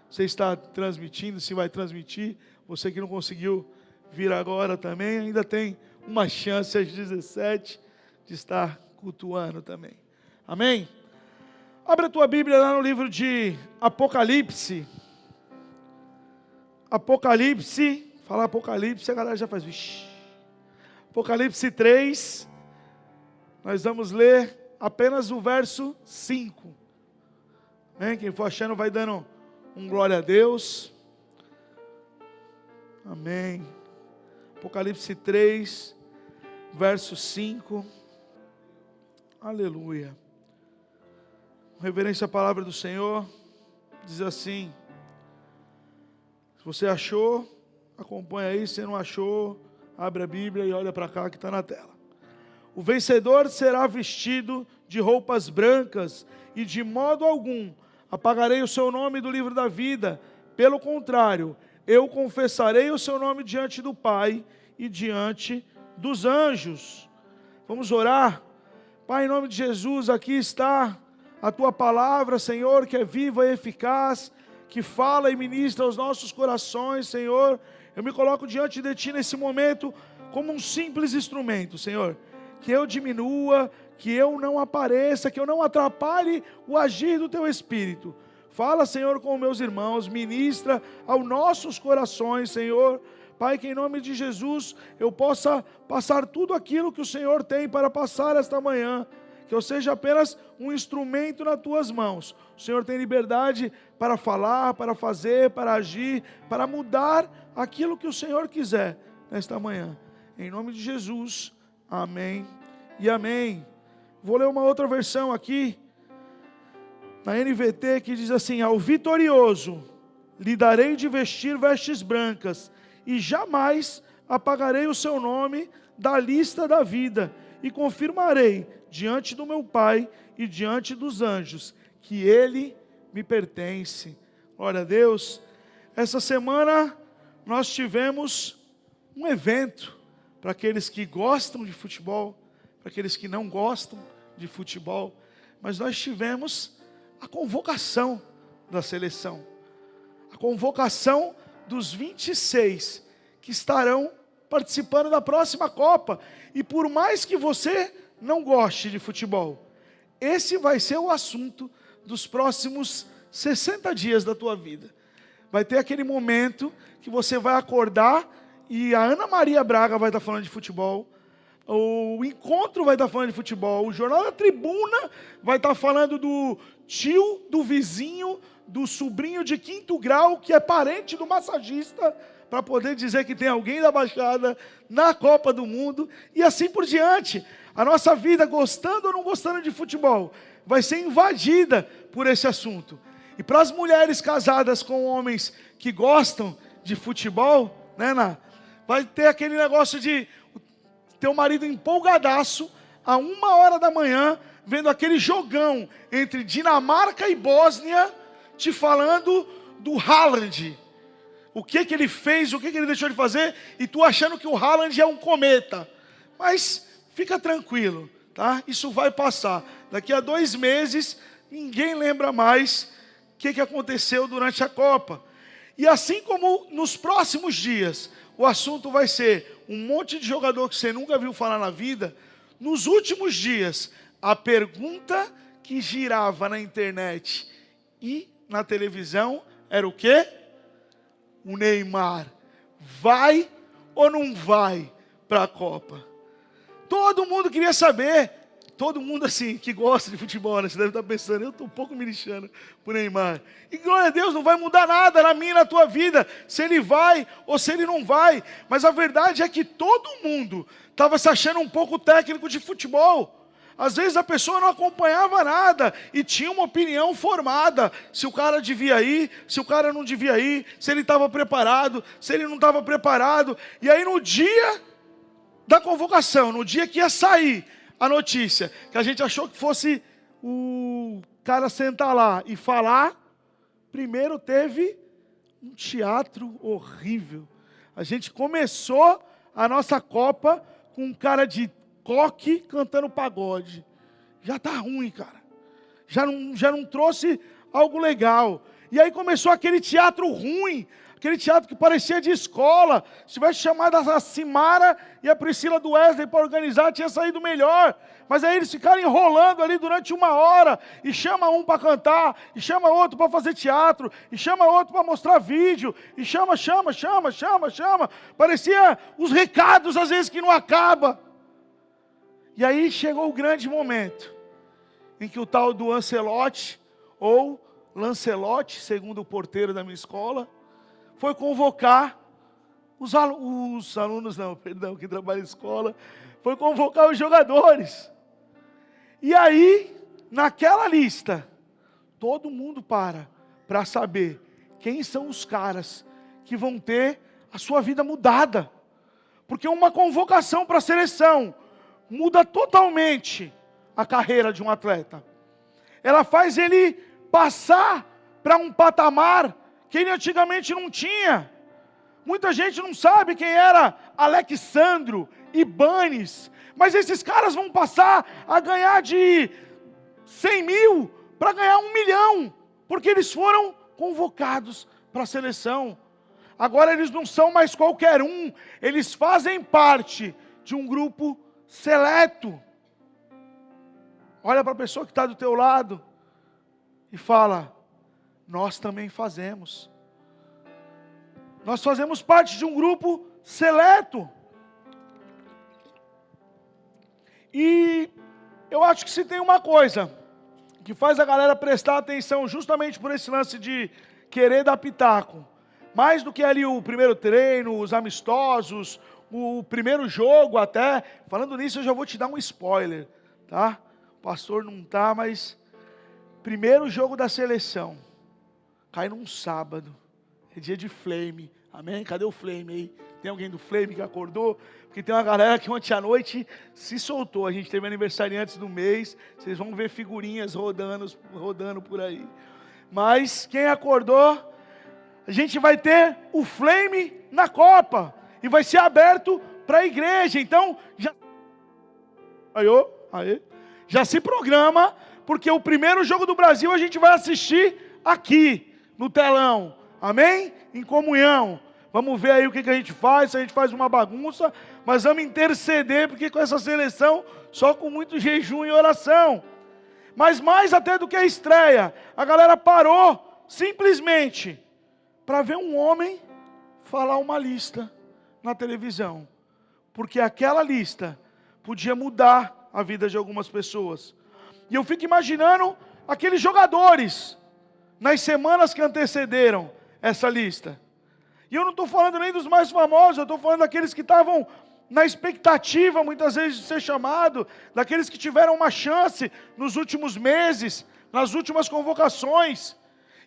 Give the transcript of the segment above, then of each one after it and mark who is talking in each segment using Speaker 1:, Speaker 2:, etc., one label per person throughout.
Speaker 1: você está transmitindo, se vai transmitir. Você que não conseguiu vir agora também, ainda tem uma chance às 17 de estar cultuando também. Amém? Abre a tua Bíblia lá no livro de Apocalipse. Apocalipse, fala Apocalipse, a galera já faz, vixi. Apocalipse 3, nós vamos ler apenas o verso 5. Amém? Quem for achando vai dando um glória a Deus. Amém. Apocalipse 3, verso 5. Aleluia. Reverência à palavra do Senhor. Diz assim. Se você achou, acompanha aí. Se não achou, abre a Bíblia e olha para cá que está na tela. O vencedor será vestido de roupas brancas e de modo algum apagarei o seu nome do livro da vida. Pelo contrário, eu confessarei o seu nome diante do Pai e diante dos anjos. Vamos orar. Pai, em nome de Jesus, aqui está a tua palavra, Senhor, que é viva e eficaz, que fala e ministra aos nossos corações, Senhor. Eu me coloco diante de ti nesse momento como um simples instrumento, Senhor. Que eu diminua, que eu não apareça, que eu não atrapalhe o agir do teu Espírito. Fala, Senhor, com meus irmãos, ministra aos nossos corações, Senhor. Pai, que em nome de Jesus eu possa passar tudo aquilo que o Senhor tem para passar esta manhã. Que eu seja apenas um instrumento nas tuas mãos. O Senhor tem liberdade para falar, para fazer, para agir, para mudar aquilo que o Senhor quiser nesta manhã. Em nome de Jesus, amém e amém. Vou ler uma outra versão aqui, na NVT, que diz assim: ao vitorioso lhe darei de vestir vestes brancas, e jamais apagarei o seu nome da lista da vida, e confirmarei diante do meu Pai e diante dos anjos, que ele me pertence. Glória a Deus. Essa semana nós tivemos um evento para aqueles que gostam de futebol, para aqueles que não gostam de futebol, mas nós tivemos a convocação da seleção, a convocação dos 26 que estarão participando da próxima Copa. E por mais que você não goste de futebol, esse vai ser o assunto dos próximos 60 dias da tua vida. Vai ter aquele momento que você vai acordar e a Ana Maria Braga vai estar falando de futebol, o Encontro vai estar falando de futebol, o Jornal da Tribuna vai estar falando do tio, do vizinho, do sobrinho de 5º grau, que é parente do massagista, para poder dizer que tem alguém da Baixada na Copa do Mundo, e assim por diante. A nossa vida, gostando ou não gostando de futebol, vai ser invadida por esse assunto. E para as mulheres casadas com homens que gostam de futebol, né, vai ter aquele negócio de teu marido empolgadaço, a 1h da manhã, vendo aquele jogão entre Dinamarca e Bósnia, te falando do Haaland. O que ele fez, o que ele deixou de fazer, e tu achando que o Haaland é um cometa. Mas fica tranquilo, tá? Isso vai passar. Daqui a 2 meses, ninguém lembra mais o que aconteceu durante a Copa. E assim como nos próximos dias, o assunto vai ser um monte de jogador que você nunca viu falar na vida. Nos últimos dias, a pergunta que girava na internet e na televisão era o quê? O Neymar vai ou não vai para a Copa? Todo mundo queria saber. Todo mundo assim, que gosta de futebol, né? Você deve estar pensando, eu estou um pouco me lixando por Neymar. E glória a Deus, não vai mudar nada na minha e na tua vida, se ele vai ou se ele não vai. Mas a verdade é que todo mundo estava se achando um pouco técnico de futebol. Às vezes a pessoa não acompanhava nada e tinha uma opinião formada. Se o cara devia ir, se o cara não devia ir, se ele estava preparado, se ele não estava preparado. E aí no dia da convocação, no dia que ia sair a notícia, que a gente achou que fosse o cara sentar lá e falar, primeiro teve um teatro horrível. A gente começou a nossa Copa com um cara de coque cantando pagode. Já tá ruim, cara. Já não trouxe algo legal. E aí começou aquele teatro ruim, aquele teatro que parecia de escola. Se tivesse chamado a Simara e a Priscila do Wesley para organizar, tinha saído melhor. Mas aí eles ficaram enrolando ali durante 1 hora, e chama um para cantar, e chama outro para fazer teatro, e chama outro para mostrar vídeo, e chama. Parecia os recados às vezes que não acaba. E aí chegou o grande momento, em que o tal do Ancelotti, ou Lancelotti, segundo o porteiro da minha escola, foi convocar os alunos, que trabalham em escola, foi convocar os jogadores. E aí, naquela lista, todo mundo para saber quem são os caras que vão ter a sua vida mudada. Porque uma convocação para a seleção muda totalmente a carreira de um atleta. Ela faz ele passar para um patamar que ele antigamente não tinha. Muita gente não sabe quem era Alexandro, Ibanes, mas esses caras vão passar a ganhar de 100 mil para ganhar 1 milhão, porque eles foram convocados para a seleção. Agora eles não são mais qualquer um, eles fazem parte de um grupo seleto. Olha para a pessoa que está do teu lado e fala: nós também fazemos. Nós fazemos parte de um grupo seleto. E eu acho que se tem uma coisa que faz a galera prestar atenção justamente por esse lance de querer dar pitaco, mais do que ali o primeiro treino, os amistosos, o primeiro jogo até. Falando nisso, eu já vou te dar um spoiler, tá? O pastor não tá, mas primeiro jogo da seleção cai num sábado, é dia de Flame, amém? Cadê o Flame aí? Tem alguém do Flame que acordou? Porque tem uma galera que ontem à noite se soltou. A gente teve aniversariantes do mês, vocês vão ver figurinhas rodando por aí. Mas quem acordou, a gente vai ter o Flame na Copa, e vai ser aberto para a igreja. Então, já se programa, porque o primeiro jogo do Brasil a gente vai assistir aqui, no telão, amém? Em comunhão. Vamos ver aí o que a gente faz, se a gente faz uma bagunça, mas vamos interceder, porque com essa seleção, só com muito jejum e oração. Mas mais até do que a estreia, a galera parou, simplesmente, para ver um homem falar uma lista na televisão, porque aquela lista podia mudar a vida de algumas pessoas. E eu fico imaginando aqueles jogadores, nas semanas que antecederam essa lista. E eu não estou falando nem dos mais famosos, eu estou falando daqueles que estavam na expectativa, muitas vezes, de ser chamado, daqueles que tiveram uma chance nos últimos meses, nas últimas convocações.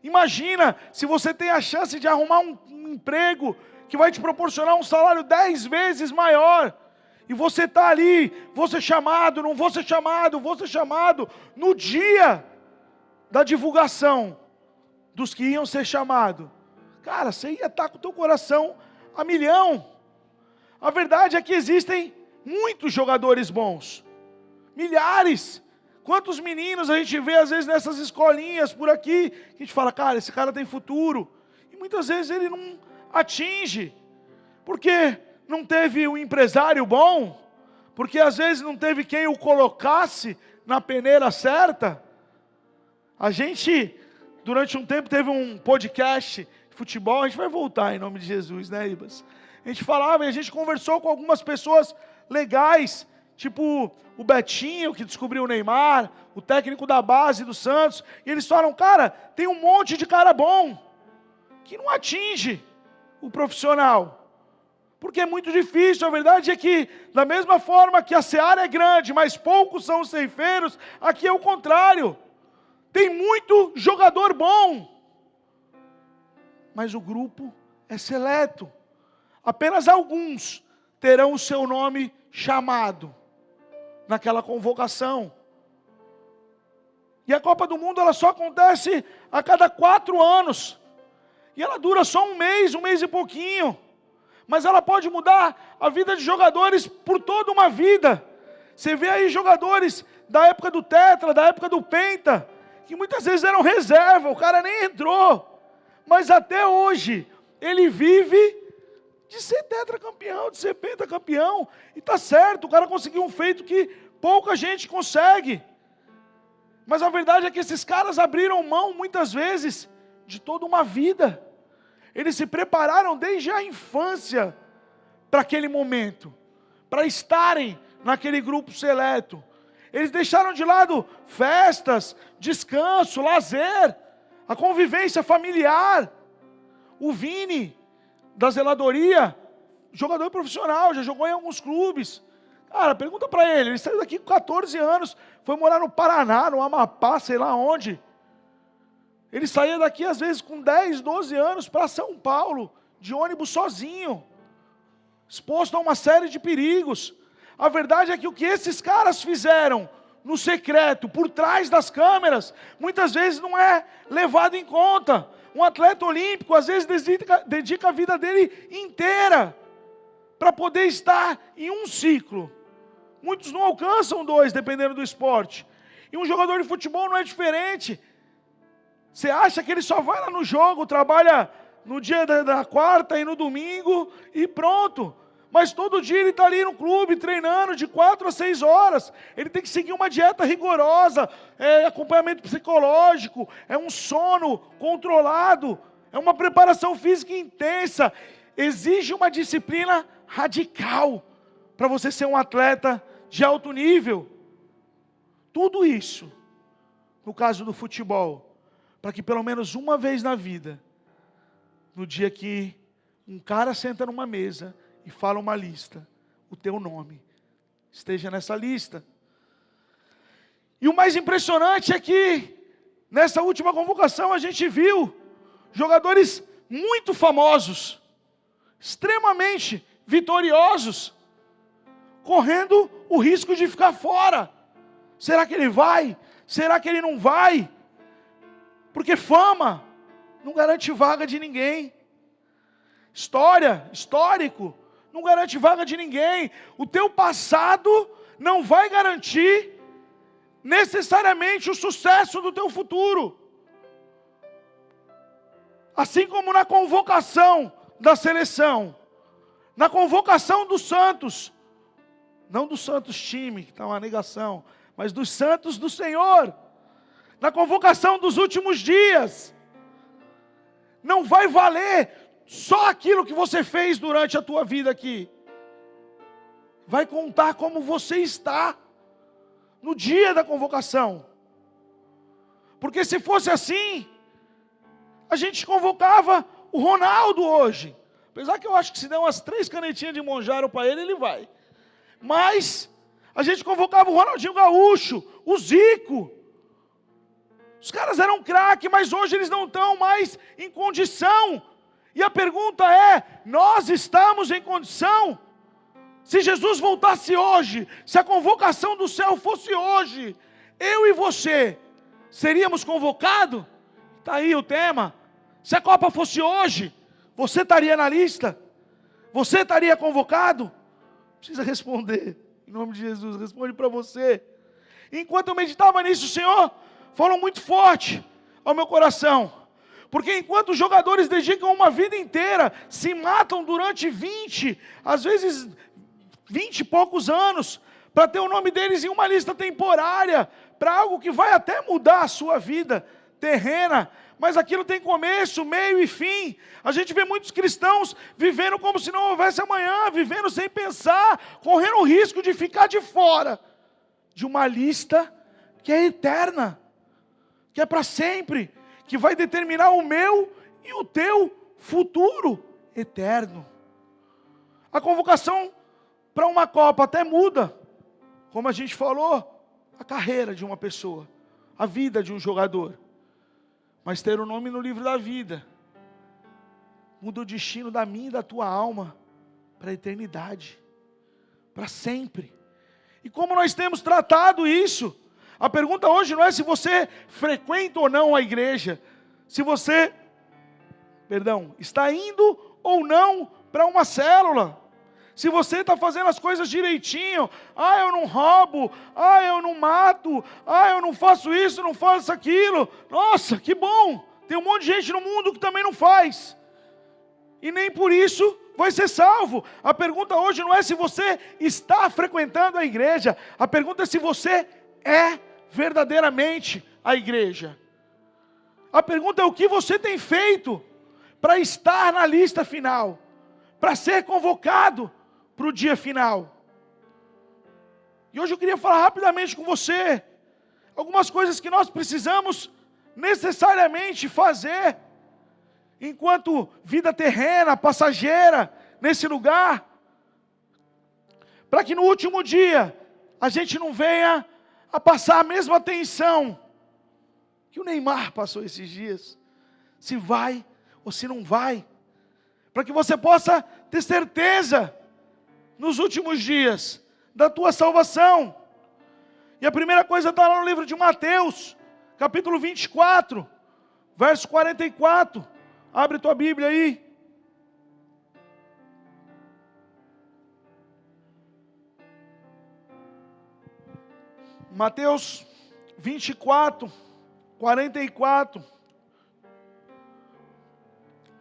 Speaker 1: Imagina, se você tem a chance de arrumar um emprego que vai te proporcionar um salário 10 vezes maior, e você está ali, vou ser chamado, não vou ser chamado, vou ser chamado, no dia da divulgação dos que iam ser chamados. Cara, você ia estar com o teu coração a milhão. A verdade é que existem muitos jogadores bons, milhares. Quantos meninos a gente vê às vezes nessas escolinhas por aqui, que a gente fala: cara, esse cara tem futuro. E muitas vezes ele não atinge, porque não teve um empresário bom, porque às vezes não teve quem o colocasse na peneira certa. A gente, durante um tempo, teve um podcast de futebol, a gente vai voltar em nome de Jesus, né, Ibas? A gente falava e a gente conversou com algumas pessoas legais, tipo o Betinho, que descobriu o Neymar, o técnico da base do Santos, e eles falam: cara, tem um monte de cara bom, que não atinge o profissional, porque é muito difícil. A verdade é que, da mesma forma que a seara é grande, mas poucos são os ceifeiros, aqui é o contrário. Tem muito jogador bom, mas o grupo é seleto. Apenas alguns terão o seu nome chamado naquela convocação. E a Copa do Mundo, ela só acontece a cada 4 anos. E ela dura só um mês e pouquinho. Mas ela pode mudar a vida de jogadores por toda uma vida. Você vê aí jogadores da época do Tetra, da época do Penta, que muitas vezes eram reserva, o cara nem entrou, mas até hoje ele vive de ser tetracampeão, de ser pentacampeão, e está certo, o cara conseguiu um feito que pouca gente consegue, mas a verdade é que esses caras abriram mão muitas vezes de toda uma vida, eles se prepararam desde a infância para aquele momento, para estarem naquele grupo seleto. Eles deixaram de lado festas, descanso, lazer, a convivência familiar. O Vini, da zeladoria, jogador profissional, já jogou em alguns clubes. Cara, pergunta para ele saiu daqui com 14 anos, foi morar no Paraná, no Amapá, sei lá onde. Ele saía daqui às vezes com 10, 12 anos para São Paulo, de ônibus sozinho, exposto a uma série de perigos. A verdade é que o que esses caras fizeram no secreto, por trás das câmeras, muitas vezes não é levado em conta. Um atleta olímpico, às vezes, dedica a vida dele inteira para poder estar em um ciclo. Muitos não alcançam 2, dependendo do esporte. E um jogador de futebol não é diferente. Você acha que ele só vai lá no jogo, trabalha no dia da quarta e no domingo e pronto. Mas todo dia ele está ali no clube treinando de 4 a 6 horas. Ele tem que seguir uma dieta rigorosa, acompanhamento psicológico, é um sono controlado, é uma preparação física intensa. Exige uma disciplina radical para você ser um atleta de alto nível. Tudo isso, no caso do futebol, para que pelo menos uma vez na vida, no dia que um cara senta numa mesa e fala uma lista, o teu nome esteja nessa lista. E o mais impressionante é que nessa última convocação a gente viu jogadores muito famosos, extremamente vitoriosos, correndo o risco de ficar fora. Será que ele vai? Será que ele não vai? Porque fama não garante vaga de ninguém. Histórico, não garante vaga de ninguém. O teu passado não vai garantir necessariamente o sucesso do teu futuro. Assim como na convocação da seleção, na convocação dos Santos, não do Santos time, que está uma negação, mas dos Santos do Senhor, na convocação dos últimos dias, não vai valer só aquilo que você fez durante a tua vida aqui. Vai contar como você está no dia da convocação. Porque se fosse assim, a gente convocava o Ronaldo hoje. Apesar que eu acho que se der umas 3 canetinhas de Monjaro para ele, ele vai. Mas a gente convocava o Ronaldinho Gaúcho, o Zico. Os caras eram craque, mas hoje eles não estão mais em condição. E a pergunta é, nós estamos em condição? Se Jesus voltasse hoje, se a convocação do céu fosse hoje, eu e você, seríamos convocados? Está aí o tema. Se a Copa fosse hoje, você estaria na lista? Você estaria convocado? Precisa responder, em nome de Jesus, responde para você. Enquanto eu meditava nisso, o Senhor falou muito forte ao meu coração. Porque enquanto os jogadores dedicam uma vida inteira, se matam durante 20, às vezes 20 e poucos anos, para ter o nome deles em uma lista temporária, para algo que vai até mudar a sua vida terrena, mas aquilo tem começo, meio e fim. A gente vê muitos cristãos vivendo como se não houvesse amanhã, vivendo sem pensar, correndo o risco de ficar de fora de uma lista que é eterna, que é para sempre, que vai determinar o meu e o teu futuro eterno. A convocação para uma Copa até muda, como a gente falou, a carreira de uma pessoa, a vida de um jogador. Mas ter o nome no livro da vida muda o destino da minha e da tua alma para a eternidade, para sempre. E como nós temos tratado isso? A pergunta hoje não é se você frequenta ou não a igreja, se você, está indo ou não para uma célula, Se você está fazendo as coisas direitinho, eu não roubo, eu não mato, eu não faço isso, não faço aquilo. Nossa, que bom! Tem um monte de gente no mundo que também não faz. E nem por isso vai ser salvo. A pergunta hoje não é se você está frequentando a igreja. A pergunta é se você é verdadeiramente a igreja. A pergunta é o que você tem feito para estar na lista final, para ser convocado para o dia final. E hoje eu queria falar rapidamente com você algumas coisas que nós precisamos necessariamente fazer enquanto vida terrena, passageira, nesse lugar, para que no último dia a gente não venha a passar a mesma tensão que o Neymar passou esses dias, se vai ou se não vai, para que você possa ter certeza nos últimos dias da tua salvação. E a primeira coisa está lá no livro de Mateus, capítulo 24, verso 44. Abre tua Bíblia aí. Mateus 24, 44.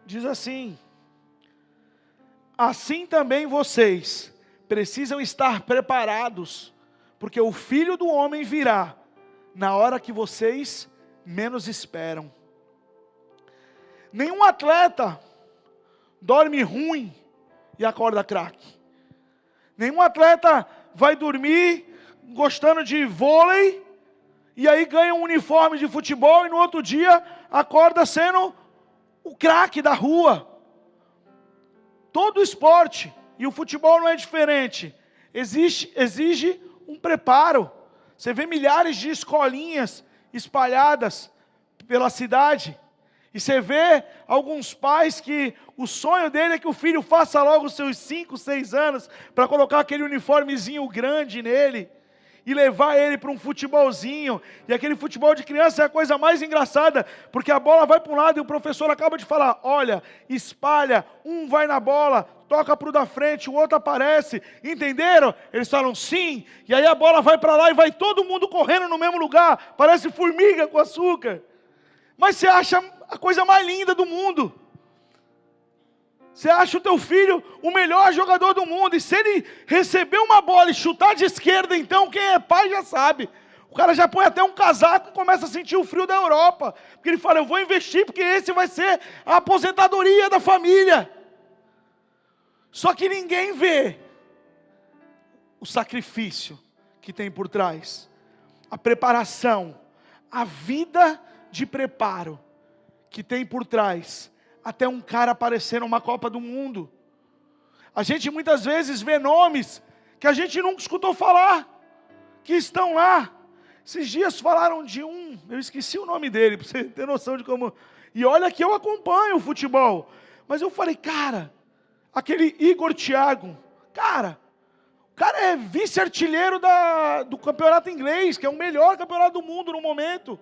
Speaker 1: Diz assim: assim também vocês precisam estar preparados, porque o Filho do Homem virá na hora que vocês menos esperam. Nenhum atleta dorme ruim e acorda craque. Nenhum atleta vai dormir gostando de vôlei e aí ganha um uniforme de futebol e no outro dia acorda sendo o craque da rua. Todo esporte, e o futebol não é diferente, exige um preparo. Você vê milhares de escolinhas espalhadas pela cidade. E você vê alguns pais que o sonho dele é que o filho faça logo os seus 5, 6 anos, para colocar aquele uniformezinho grande nele, e levar ele para um futebolzinho. E aquele futebol de criança é a coisa mais engraçada, porque a bola vai para um lado e o professor acaba de falar: olha, espalha, um vai na bola, toca para o da frente, o outro aparece. Entenderam? Eles falam sim, e aí a bola vai para lá e vai todo mundo correndo no mesmo lugar, parece formiga com açúcar. Mas você acha a coisa mais linda do mundo. Você acha o teu filho o melhor jogador do mundo. E se ele receber uma bola e chutar de esquerda, então quem é pai já sabe. O cara já põe até um casaco e começa a sentir o frio da Europa. Porque ele fala: eu vou investir porque esse vai ser a aposentadoria da família. Só que ninguém vê o sacrifício que tem por trás. A preparação, a vida de preparo que tem por trás, até um cara aparecer numa Copa do Mundo. A gente muitas vezes vê nomes que a gente nunca escutou falar, que estão lá. Esses dias falaram de um, eu esqueci o nome dele, para você ter noção de como... E olha que eu acompanho o futebol, mas eu falei, cara, aquele Igor Thiago, cara, o cara é vice-artilheiro do campeonato inglês, que é o melhor campeonato do mundo no momento.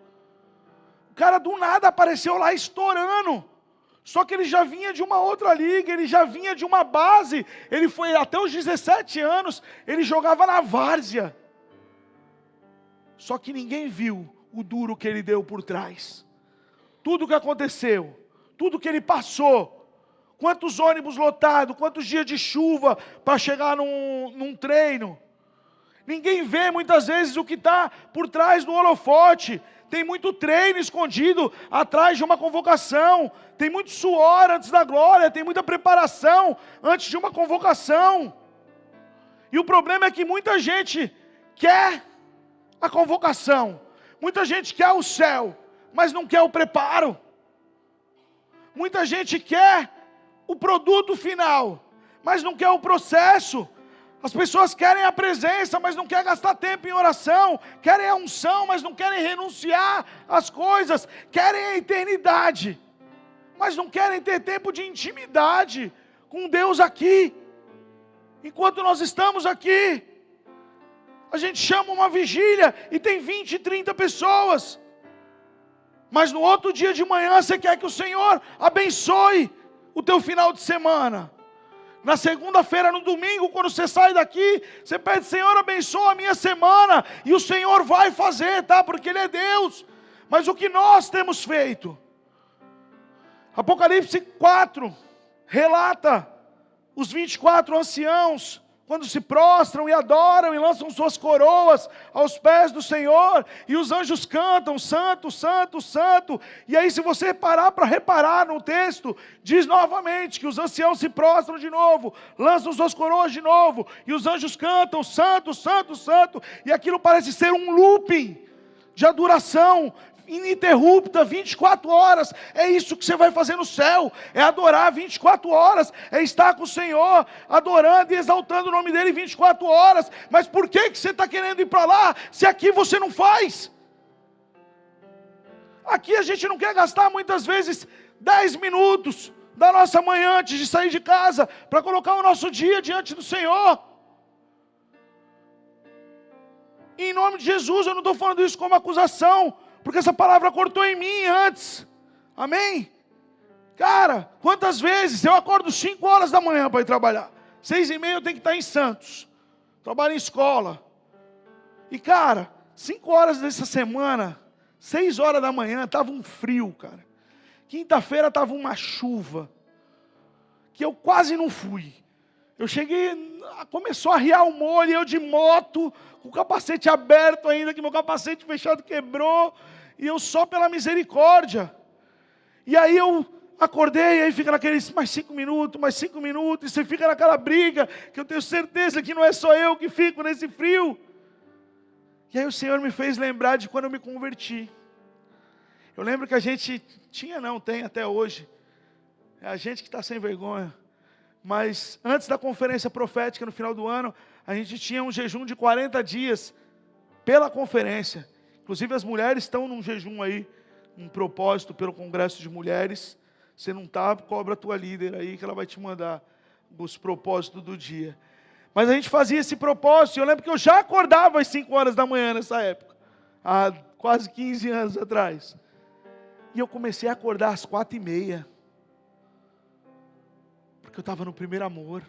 Speaker 1: O cara do nada apareceu lá estourando. Só que ele já vinha de uma outra liga, ele já vinha de uma base. Ele foi até os 17 anos, ele jogava na várzea. Só que ninguém viu o duro que ele deu por trás. Tudo o que aconteceu, tudo que ele passou. Quantos ônibus lotados, quantos dias de chuva para chegar num treino. Ninguém vê muitas vezes o que está por trás do holofote. Tem muito treino escondido atrás de uma convocação. Tem muito suor antes da glória. Tem muita preparação antes de uma convocação. E o problema é que muita gente quer a convocação. Muita gente quer o céu, mas não quer o preparo. Muita gente quer o produto final, mas não quer o processo. As pessoas querem a presença, mas não querem gastar tempo em oração. Querem a unção, mas não querem renunciar às coisas. Querem a eternidade, mas não querem ter tempo de intimidade com Deus aqui. Enquanto nós estamos aqui, a gente chama uma vigília e tem 20, 30 pessoas. Mas no outro dia de manhã você quer que o Senhor abençoe o teu final de semana. Na segunda-feira, no domingo, quando você sai daqui, você pede: Senhor, abençoa a minha semana. E o Senhor vai fazer, tá? Porque Ele é Deus. Mas o que nós temos feito? Apocalipse 4 relata os 24 anciãos, quando se prostram e adoram e lançam suas coroas aos pés do Senhor, e os anjos cantam: Santo, Santo, Santo. E aí, se você parar para reparar no texto, diz novamente que os anciãos se prostram de novo, lançam suas coroas de novo, e os anjos cantam: Santo, Santo, Santo. E aquilo parece ser um looping de adoração ininterrupta, 24 horas, é isso que você vai fazer no céu, é adorar 24 horas, é estar com o Senhor, adorando e exaltando o nome dEle 24 horas, mas por que você está querendo ir para lá, se aqui você não faz? Aqui a gente não quer gastar muitas vezes 10 minutos da nossa manhã antes de sair de casa, para colocar o nosso dia diante do Senhor. E em nome de Jesus, eu não estou falando isso como acusação, porque essa palavra cortou em mim antes. Amém? Cara, quantas vezes eu acordo 5 horas da manhã para ir trabalhar, 6h30 eu tenho que estar em Santos, trabalho em escola. E cara, 5 horas dessa semana, 6 horas da manhã, estava um frio, cara. Quinta-feira estava uma chuva, que eu quase não fui. Eu cheguei, começou a arriar o molho, eu de moto, com o capacete aberto ainda, que meu capacete fechado quebrou, e eu só pela misericórdia. E aí eu acordei, aí fica naqueles mais 5 minutos, e você fica naquela briga, que eu tenho certeza que não é só eu que fico nesse frio. E aí o Senhor me fez lembrar de quando eu me converti. Eu lembro que a gente tem até hoje, é a gente que está sem vergonha. Mas antes da conferência profética, no final do ano, a gente tinha um jejum de 40 dias pela conferência. Inclusive as mulheres estão num jejum aí, um propósito pelo Congresso de Mulheres. Você não está, cobra a tua líder aí, que ela vai te mandar os propósitos do dia. Mas a gente fazia esse propósito, eu lembro que eu já acordava às 5 horas da manhã nessa época, há quase 15 anos atrás. E eu comecei a acordar às 4h30. Eu estava no primeiro amor,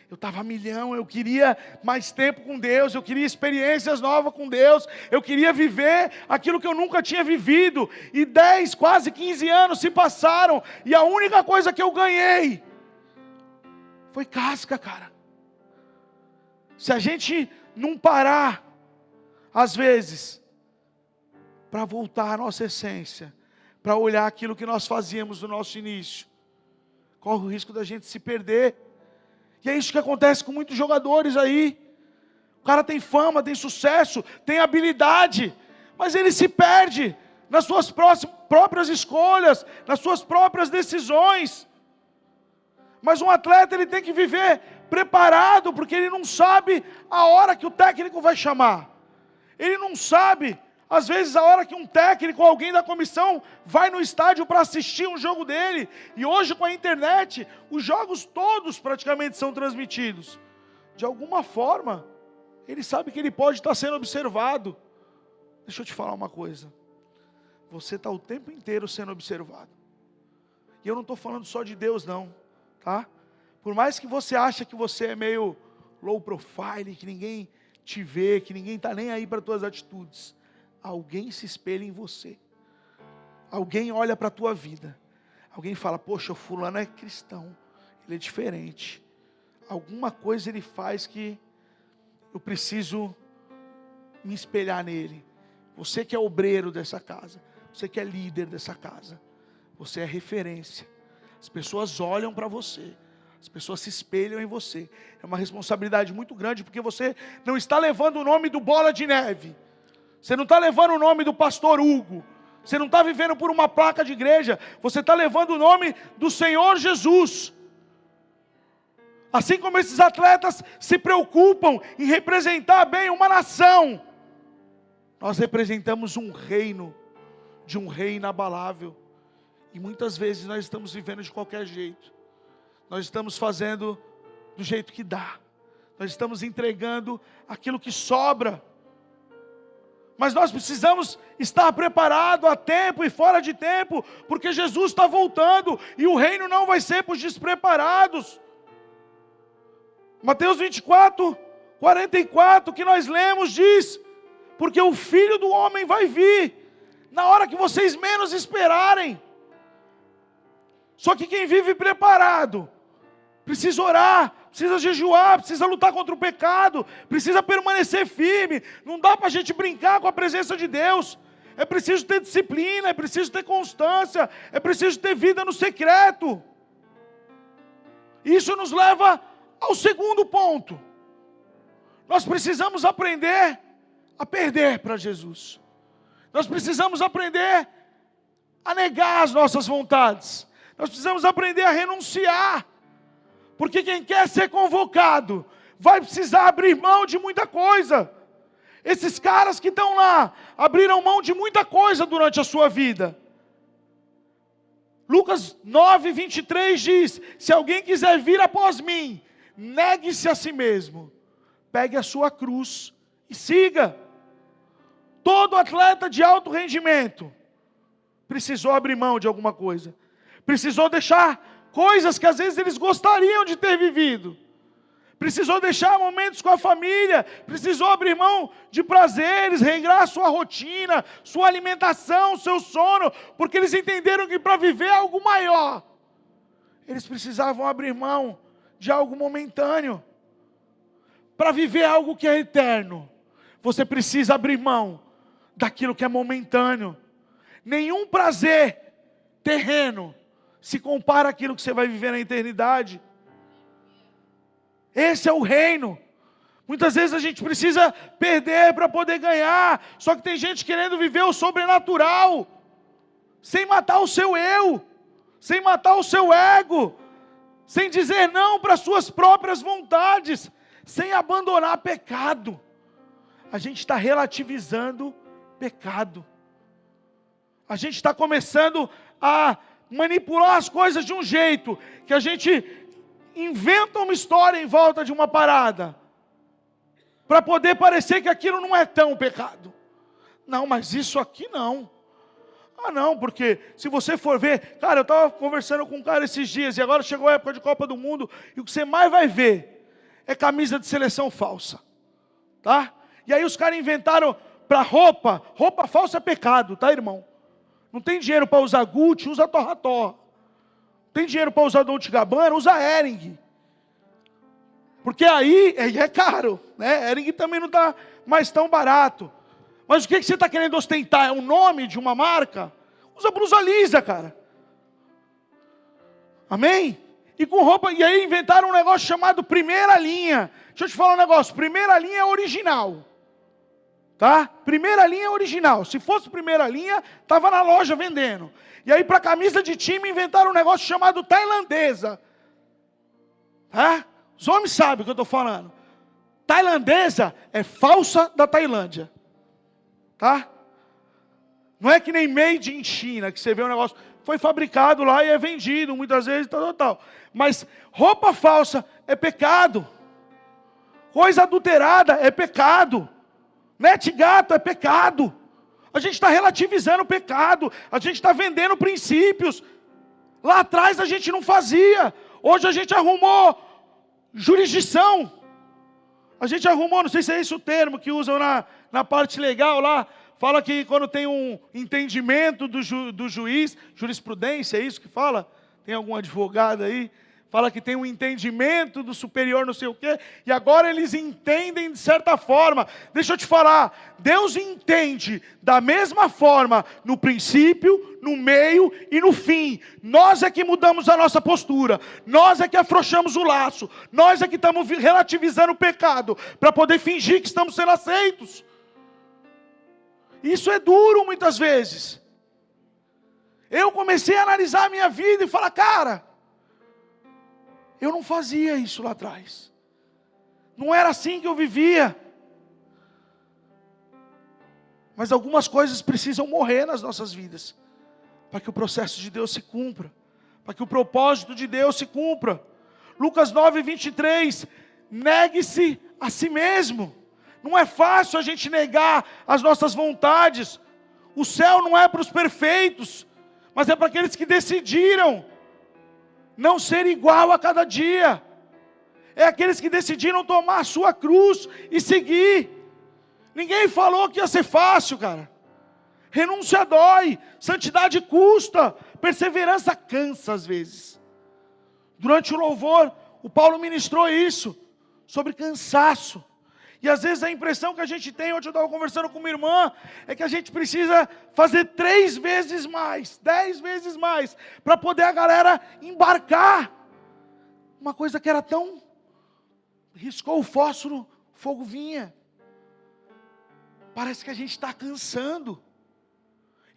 Speaker 1: eu estava a milhão, eu queria mais tempo com Deus, eu queria experiências novas com Deus, eu queria viver aquilo que eu nunca tinha vivido, e 10, quase 15 anos se passaram, e a única coisa que eu ganhei foi casca, cara. Se a gente não parar, às vezes, para voltar à nossa essência, para olhar aquilo que nós fazíamos no nosso início, corre o risco da gente se perder. E é isso que acontece com muitos jogadores aí. O cara tem fama, tem sucesso, tem habilidade, mas ele se perde nas suas próprias escolhas, nas suas próprias decisões. Mas um atleta, ele tem que viver preparado, porque ele não sabe a hora que o técnico vai chamar. Ele não sabe, às vezes, a hora que um técnico ou alguém da comissão vai no estádio para assistir um jogo dele. E hoje, com a internet, os jogos todos praticamente são transmitidos. De alguma forma, ele sabe que ele pode estar sendo observado. Deixa eu te falar uma coisa. Você está o tempo inteiro sendo observado. E eu não estou falando só de Deus, não. Tá? Por mais que você ache que você é meio low profile, que ninguém te vê, que ninguém está nem aí para as tuas atitudes, alguém se espelha em você. Alguém olha para a tua vida. Alguém fala: poxa, o fulano é cristão, ele é diferente. Alguma coisa ele faz que eu preciso me espelhar nele. Você que é obreiro dessa casa, você que é líder dessa casa, você é referência. As pessoas olham para você, as pessoas se espelham em você. É uma responsabilidade muito grande, porque você não está levando o nome do Bola de Neve. Você não está levando o nome do pastor Hugo. Você não está vivendo por uma placa de igreja. Você está levando o nome do Senhor Jesus. Assim como esses atletas se preocupam em representar bem uma nação, nós representamos um reino, de um rei inabalável. E muitas vezes nós estamos vivendo de qualquer jeito. Nós estamos fazendo do jeito que dá. Nós estamos entregando aquilo que sobra. Mas nós precisamos estar preparados a tempo e fora de tempo, porque Jesus está voltando, e o reino não vai ser para os despreparados. Mateus 24, 44, que nós lemos, diz: porque o Filho do Homem vai vir na hora que vocês menos esperarem. Só que quem vive preparado precisa orar, precisa jejuar, precisa lutar contra o pecado, precisa permanecer firme. Não dá para a gente brincar com a presença de Deus. É preciso ter disciplina, é preciso ter constância, é preciso ter vida no secreto. Isso nos leva ao segundo ponto. Nós precisamos aprender a perder para Jesus. Nós precisamos aprender a negar as nossas vontades. Nós precisamos aprender a renunciar. Porque quem quer ser convocado vai precisar abrir mão de muita coisa. Esses caras que estão lá abriram mão de muita coisa durante a sua vida. Lucas 9, 23 diz: se alguém quiser vir após mim, negue-se a si mesmo, pegue a sua cruz e siga. Todo atleta de alto rendimento precisou abrir mão de alguma coisa. Precisou deixar coisas que às vezes eles gostariam de ter vivido. Precisou deixar momentos com a família. Precisou abrir mão de prazeres, regrar sua rotina, sua alimentação, seu sono. Porque eles entenderam que para viver algo maior, eles precisavam abrir mão de algo momentâneo. Para viver algo que é eterno, você precisa abrir mão daquilo que é momentâneo. Nenhum prazer terreno se compara àquilo que você vai viver na eternidade. Esse é o reino. Muitas vezes a gente precisa perder para poder ganhar. Só que tem gente querendo viver o sobrenatural, sem matar o seu eu, sem matar o seu ego, sem dizer não para as suas próprias vontades, sem abandonar pecado. A gente está relativizando pecado. A gente está começando a manipular as coisas de um jeito que a gente inventa uma história em volta de uma parada para poder parecer que aquilo não é tão pecado. Não, mas isso aqui não. Ah não, porque se você for ver, cara, eu estava conversando com um cara esses dias, e agora chegou a época de Copa do Mundo, e o que você mais vai ver é camisa de seleção falsa, tá? E aí os caras inventaram para roupa falsa é pecado, tá, irmão? Não tem dinheiro para usar Gucci, usa Torra-Torra. Não tem dinheiro para usar Dolce & Gabbana, usa Hering. Porque aí é caro, né? Hering também não está mais tão barato. Mas o que você está querendo ostentar? É o nome de uma marca? Usa blusa lisa, cara. Amém? E com roupa, e aí inventaram um negócio chamado primeira linha. Deixa eu te falar um negócio, primeira linha é original. Tá? Primeira linha é original. Se fosse primeira linha, estava na loja vendendo. E aí para camisa de time inventaram um negócio chamado tailandesa. Tá? Os homens sabem o que eu estou falando. Tailandesa é falsa da Tailândia. Tá? Não é que nem made in China, que você vê um negócio, foi fabricado lá e é vendido, muitas vezes, tal. Mas roupa falsa é pecado. Coisa adulterada é pecado. Net gato é pecado. A gente está relativizando o pecado. A gente está vendendo princípios. Lá atrás a gente não fazia. Hoje a gente arrumou jurisdição. A gente arrumou, não sei se é esse o termo que usam na parte legal lá. Fala que quando tem um entendimento do juiz, jurisprudência, é isso que fala? Tem algum advogado aí? Fala que tem um entendimento do superior, não sei o quê, e agora eles entendem de certa forma. Deixa eu te falar, Deus entende da mesma forma no princípio, no meio e no fim. Nós é que mudamos a nossa postura, nós é que afrouxamos o laço, nós é que estamos relativizando o pecado, para poder fingir que estamos sendo aceitos. Isso é duro muitas vezes. Eu comecei a analisar a minha vida e falar, cara, eu não fazia isso lá atrás. Não era assim que eu vivia. Mas algumas coisas precisam morrer nas nossas vidas, para que o processo de Deus se cumpra, para que o propósito de Deus se cumpra. Lucas 9, 23, negue-se a si mesmo. Não é fácil a gente negar as nossas vontades. O céu não é para os perfeitos, mas é para aqueles que decidiram não ser igual a cada dia. é aqueles que decidiram tomar a sua cruz e seguir. Ninguém falou que ia ser fácil, cara. Renúncia dói, santidade custa, perseverança cansa às vezes. Durante o louvor, o Paulo ministrou isso, sobre cansaço. E às vezes a impressão que a gente tem, ontem eu estava conversando com minha irmã, é que a gente precisa fazer 3 vezes mais, 10 vezes mais, para poder a galera embarcar. Uma coisa que era tão... riscou o fósforo, o fogo vinha. Parece que a gente está cansando.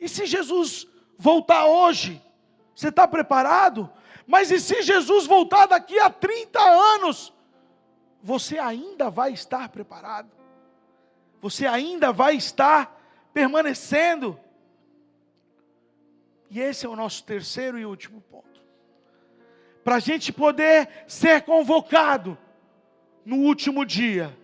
Speaker 1: E se Jesus voltar hoje, você está preparado? Mas e se Jesus voltar daqui a 30 anos? Você ainda vai estar preparado? Você ainda vai estar permanecendo? E esse é o nosso terceiro e último ponto. Para a gente poder ser convocado no último dia,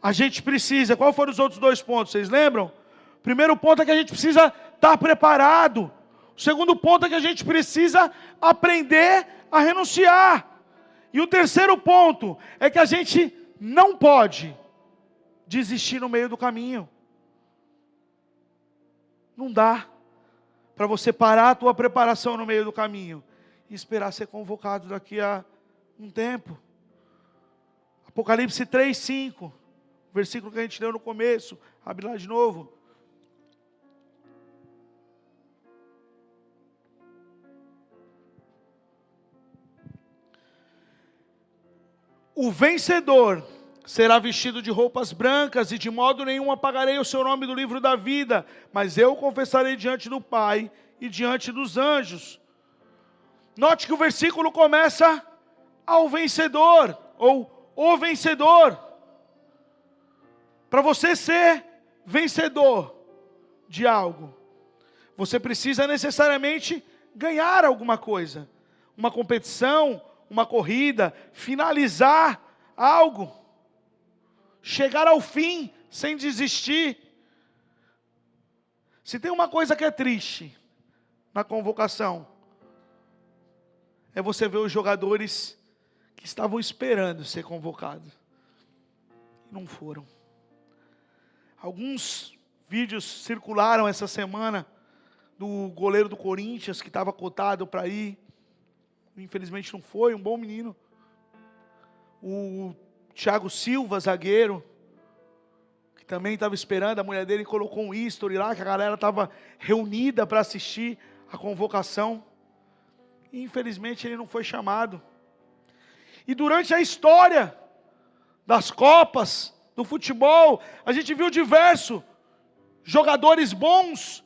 Speaker 1: a gente precisa, qual foram os outros 2 pontos, vocês lembram? O primeiro ponto é que a gente precisa estar preparado. O segundo ponto é que a gente precisa aprender a renunciar. E o terceiro ponto é que a gente não pode desistir no meio do caminho. Não dá para você parar a tua preparação no meio do caminho e esperar ser convocado daqui a um tempo. Apocalipse 3:5, versículo que a gente leu no começo, abre lá de novo. O vencedor será vestido de roupas brancas, e de modo nenhum apagarei o seu nome do livro da vida, mas eu o confessarei diante do Pai e diante dos anjos. Note que o versículo começa ao vencedor, ou o vencedor. Para você ser vencedor de algo, você precisa necessariamente ganhar alguma coisa. Uma competição, uma corrida, finalizar algo, chegar ao fim sem desistir. Se tem uma coisa que é triste na convocação, é você ver os jogadores que estavam esperando ser convocados e não foram. Alguns vídeos circularam essa semana do goleiro do Corinthians que estava cotado para ir, infelizmente não foi, um bom menino. O Thiago Silva, zagueiro, que também estava esperando, a mulher dele colocou um history lá, que a galera estava reunida para assistir a convocação. E infelizmente ele não foi chamado. E durante a história das Copas, do futebol, a gente viu diversos jogadores bons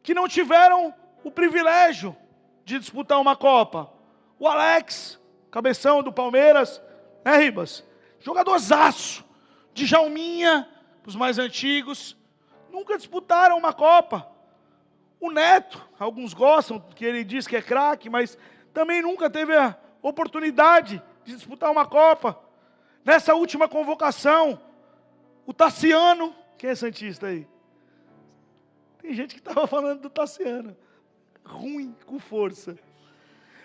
Speaker 1: que não tiveram o privilégio de disputar uma Copa. O Alex, cabeção do Palmeiras, né, Ribas? Jogadorzaço. Djalminha, os mais antigos, nunca disputaram uma Copa. O Neto, alguns gostam, que ele diz que é craque, mas também nunca teve a oportunidade de disputar uma Copa. Nessa última convocação, o Tassiano, quem é santista aí? Tem gente que estava falando do Tassiano, ruim, com força.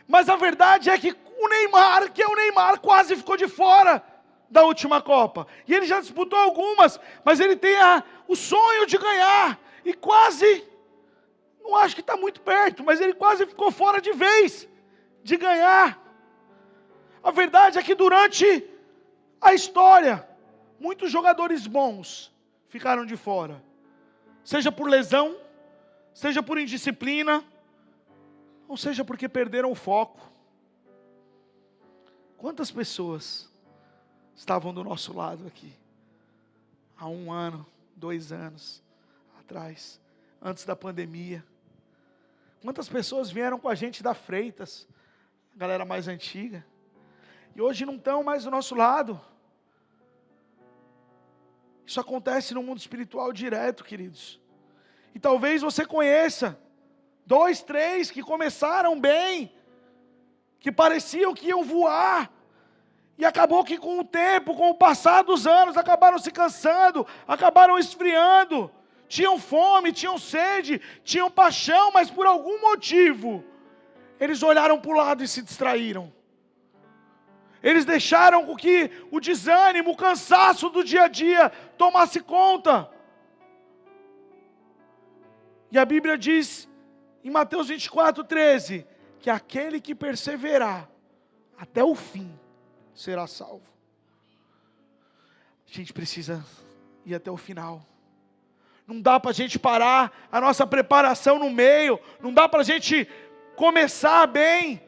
Speaker 1: Mas a verdade é que o Neymar, que é o Neymar, quase ficou de fora da última Copa. E ele já disputou algumas, mas ele tem o sonho de ganhar. E quase, não acho que está muito perto, mas ele quase ficou fora de vez de ganhar. A verdade é que durante a história, muitos jogadores bons ficaram de fora. Seja por lesão, seja por indisciplina, ou seja porque perderam o foco. Quantas pessoas estavam do nosso lado aqui há 1 ano, 2 anos atrás, antes da pandemia? Quantas pessoas vieram com a gente da Freitas, a galera mais antiga, e hoje não estão mais do nosso lado? Isso acontece no mundo espiritual direto, queridos. E talvez você conheça 2, 3 que começaram bem, que pareciam que iam voar, e acabou que com o tempo, com o passar dos anos, acabaram se cansando, acabaram esfriando. Tinham fome, tinham sede, tinham paixão, mas por algum motivo, eles olharam para o lado e se distraíram. Eles deixaram com que o desânimo, o cansaço do dia a dia tomasse conta. E a Bíblia diz, em Mateus 24:13, que aquele que perseverar até o fim será salvo. A gente precisa ir até o final. Não dá para a gente parar a nossa preparação no meio. Não dá para a gente começar bem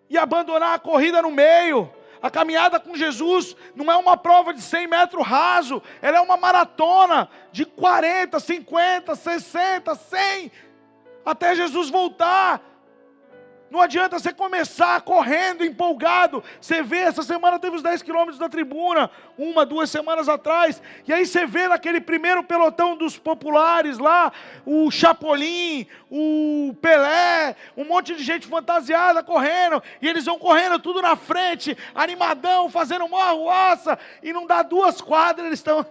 Speaker 1: e abandonar a corrida no meio. A caminhada com Jesus não é uma prova de 100 metros raso. Ela é uma maratona de 40, 50, 60, 100, até Jesus voltar. Não adianta você começar correndo, empolgado. Você vê, essa semana teve os 10 quilômetros da tribuna, 2 semanas atrás. E aí você vê naquele primeiro pelotão dos populares lá, o Chapolin, o Pelé, um monte de gente fantasiada correndo. E eles vão correndo tudo na frente, animadão, fazendo uma arruaça. E não dá 2 quadras, eles estão...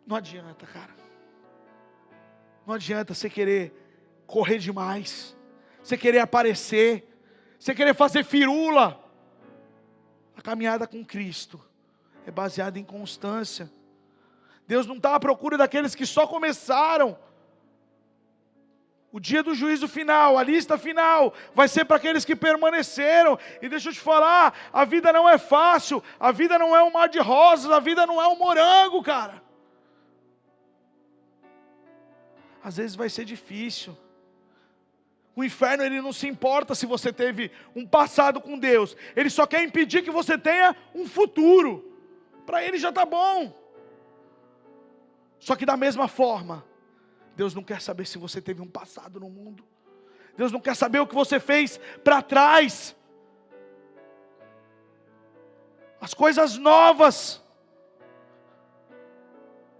Speaker 1: Não adianta, cara. Não adianta você querer correr demais. Você querer aparecer, você querer fazer firula. A caminhada com Cristo é baseada em constância. Deus não está à procura daqueles que só começaram. O dia do juízo final, a lista final, vai ser para aqueles que permaneceram. E deixa eu te falar, a vida não é fácil, a vida não é um mar de rosas, a vida não é um morango, cara. Às vezes vai ser difícil. O inferno, ele não se importa se você teve um passado com Deus. Ele só quer impedir que você tenha um futuro. Para ele já está bom. Só que da mesma forma, Deus não quer saber se você teve um passado no mundo. Deus não quer saber o que você fez para trás. As coisas novas.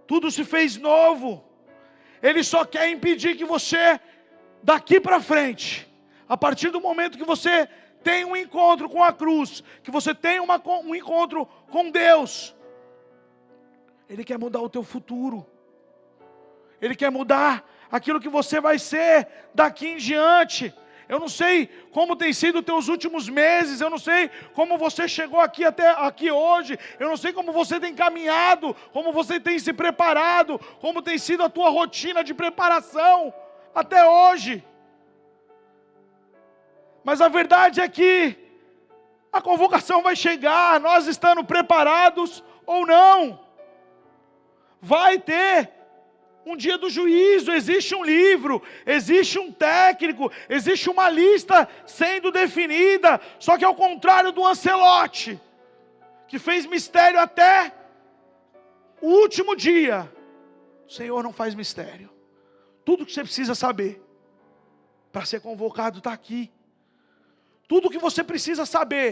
Speaker 1: Tudo se fez novo. Ele só quer impedir que você... daqui para frente, a partir do momento que você tem um encontro com a cruz, que você tem um encontro com Deus, Ele quer mudar o teu futuro, Ele quer mudar aquilo que você vai ser daqui em diante. Eu não sei como tem sido os teus últimos meses, eu não sei como você chegou aqui até aqui hoje, eu não sei como você tem caminhado, como você tem se preparado, como tem sido a tua rotina de preparação até hoje. Mas a verdade é que a convocação vai chegar, nós estando preparados ou não. Vai ter um dia do juízo, existe um livro, existe um técnico, existe uma lista sendo definida, só que ao contrário do Ancelotti, que fez mistério até o último dia, o Senhor não faz mistério. Tudo que você precisa saber para ser convocado está aqui. Tudo que você precisa saber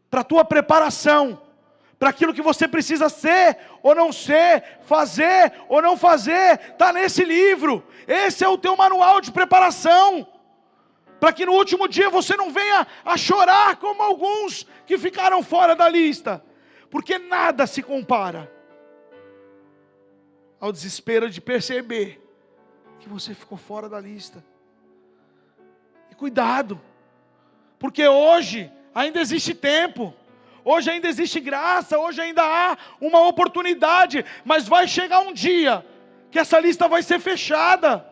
Speaker 1: para a tua preparação, para aquilo que você precisa ser ou não ser, fazer ou não fazer, está nesse livro. Esse é o teu manual de preparação, para que no último dia você não venha a chorar como alguns que ficaram fora da lista, porque nada se compara ao desespero de perceber que você ficou fora da lista. E cuidado, porque hoje ainda existe tempo, hoje ainda existe graça, hoje ainda há uma oportunidade, mas vai chegar um dia que essa lista vai ser fechada.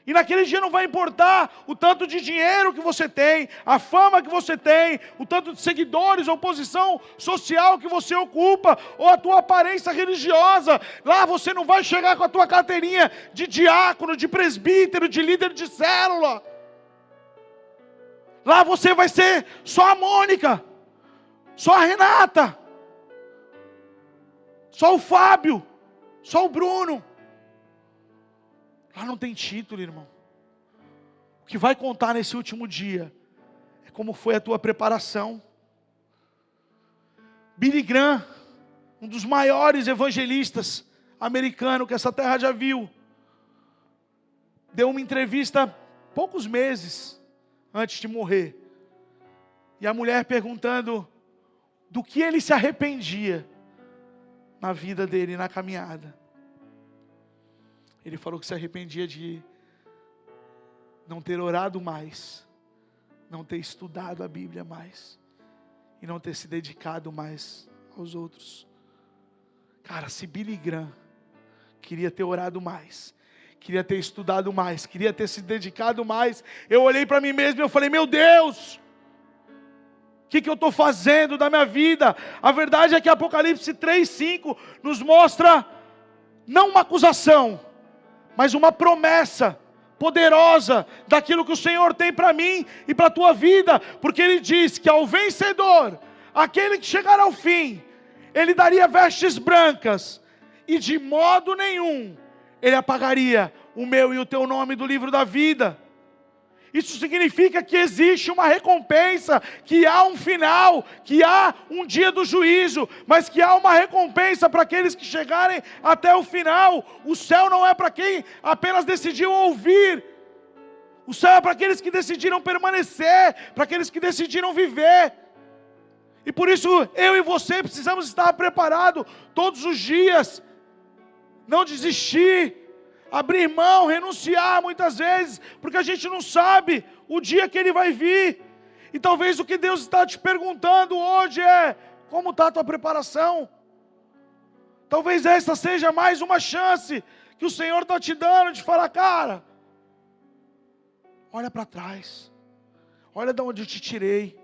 Speaker 1: E naquele dia não vai importar o tanto de dinheiro que você tem, a fama que você tem, o tanto de seguidores ou posição social que você ocupa, ou a tua aparência religiosa. Lá você não vai chegar com a tua carteirinha de diácono, de presbítero, de líder de célula. Lá você vai ser só a Mônica, só a Renata, só o Fábio, só o Bruno. Lá não tem título, irmão. O que vai contar nesse último dia é como foi a tua preparação. Billy Graham, um dos maiores evangelistas americanos que essa terra já viu, deu uma entrevista poucos meses antes de morrer. E a mulher perguntando do que ele se arrependia na vida dele, na caminhada. Ele falou que se arrependia de não ter orado mais, não ter estudado a Bíblia mais e não ter se dedicado mais aos outros. Cara, se Billy Graham queria ter orado mais, queria ter estudado mais, queria ter se dedicado mais, eu olhei para mim mesmo e eu falei, meu Deus, o que eu estou fazendo da minha vida? A verdade é que Apocalipse 3:5 nos mostra, não uma acusação, mas uma promessa poderosa daquilo que o Senhor tem para mim e para a tua vida, porque Ele diz que ao vencedor, aquele que chegar ao fim, Ele daria vestes brancas, e de modo nenhum Ele apagaria o meu e o teu nome do livro da vida. Isso significa que existe uma recompensa, que há um final, que há um dia do juízo, mas que há uma recompensa para aqueles que chegarem até o final. O céu não é para quem apenas decidiu ouvir, o céu é para aqueles que decidiram permanecer, para aqueles que decidiram viver. E por isso eu e você precisamos estar preparados todos os dias, não desistir, abrir mão, renunciar muitas vezes, porque a gente não sabe o dia que Ele vai vir. E talvez o que Deus está te perguntando hoje é, como está a tua preparação? Talvez essa seja mais uma chance que o Senhor está te dando, de falar, cara, olha para trás, olha de onde eu te tirei,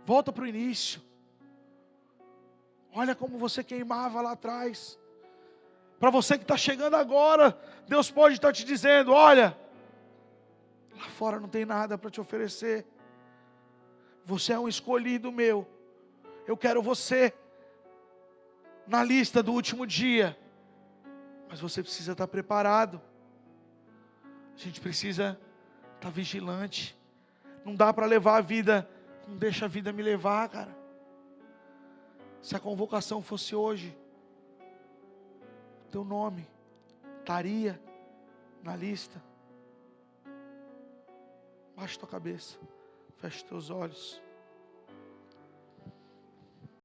Speaker 1: volta para o início, olha como você queimava lá atrás. Para você que está chegando agora, Deus pode estar te dizendo, olha, lá fora não tem nada para te oferecer, você é um escolhido meu, eu quero você na lista do último dia, mas você precisa estar preparado, a gente precisa estar vigilante, não dá para levar a vida, não deixa a vida me levar, cara. Se a convocação fosse hoje, teu nome estaria na lista. Baixa tua cabeça, feche teus olhos.